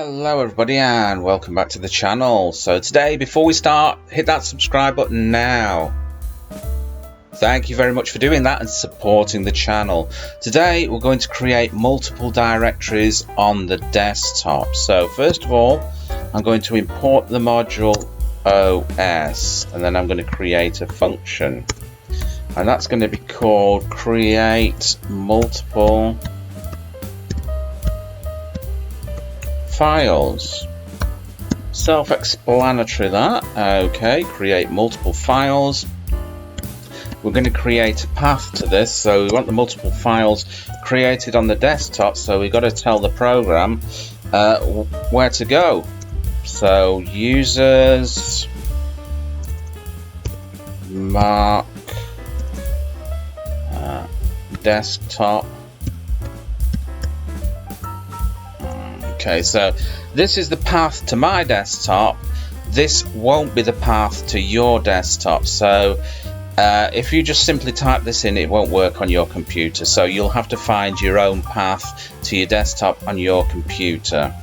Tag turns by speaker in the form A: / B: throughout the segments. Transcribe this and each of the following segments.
A: Hello everybody and welcome back to the channel. So today, before we start, hit that subscribe button now. Thank you very much for doing that and supporting the channel. Today we're going to create multiple directories on the desktop. So first of all, I'm going to import the module OS and then I'm going to create a function. And that's going to be called create multiple files. Self-explanatory that. Okay, create multiple files. We're going to create a path to this, so we want the multiple files created on the desktop, so we've got to tell the program where to go. So users mark desktop. Okay, so this is the path to my desktop. This won't be the path to your desktop. So if you just simply type this in, it won't work on your computer. So you'll have to find your own path to your desktop on your computer.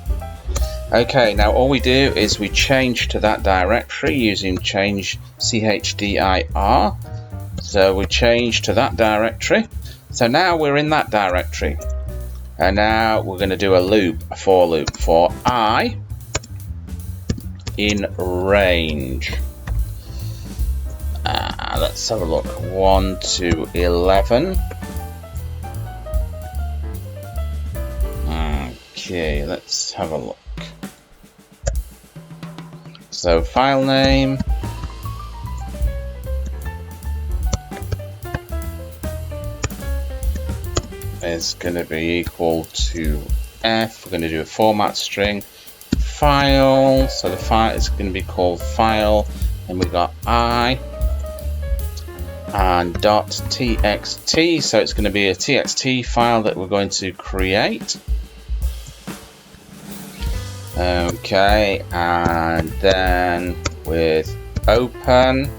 A: Okay, now all we do is we change to that directory using change chdr. So we change to that directory. So now we're in that directory. And now we're going to do a loop, a for loop, for I in range. Let's have a look. 1 to 11. Okay, let's have a look. So file name. Is going to be equal to F. We're going to do a format string file, so the file is going to be called file, and we've got I and .txt, so it's going to be a txt file that we're going to create. Okay, and then with open,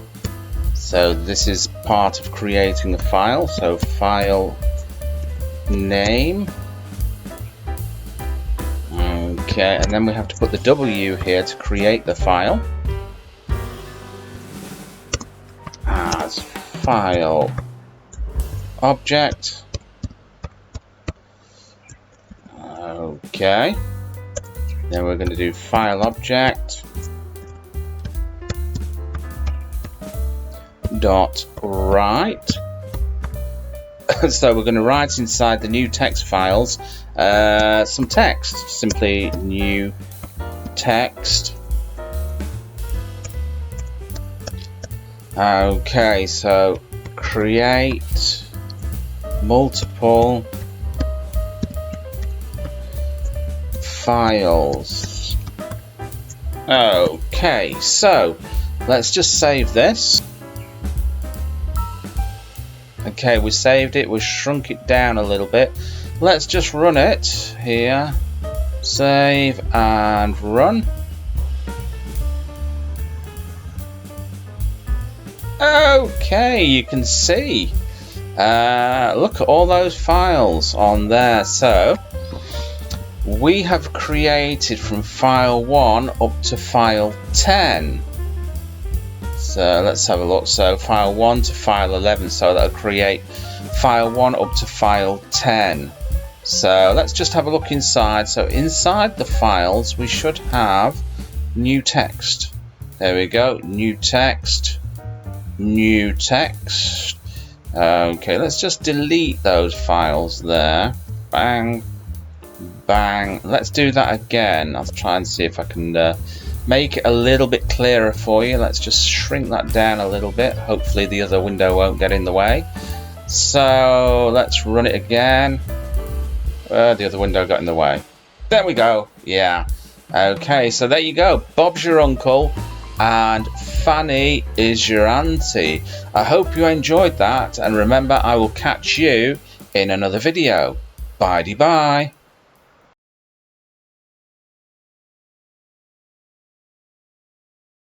A: so this is part of creating a file, so file name. Okay, and then we have to put the W here to create the file as file object. Okay, then we're going to do file object dot write. So we're going to write inside the new text files some text, simply new text. Okay, so create multiple files. Okay, so let's just save this. Okay, we saved it, we shrunk it down a little bit. Let's just run it here. Save and run. Okay, you can see. Look at all those files on there. So we have created from file 1 up to file 10. So let's have a look. So file 1 to file 11, so that'll create file 1 up to file 10. So let's just have a look inside. So inside the files we should have new text. There we go, new text, new text. Okay, let's just delete those files there. Bang, bang. Let's do that again. I'll try and see if I can make it a little bit clearer for you. Let's just shrink that down a little bit. Hopefully the other window won't get in the way. So let's run it again. The other window got in the way. There we go. Yeah. Okay, so there you go. Bob's your uncle and Fanny is your auntie. I hope you enjoyed that, and remember, I will catch you in another video. Bye-de-bye.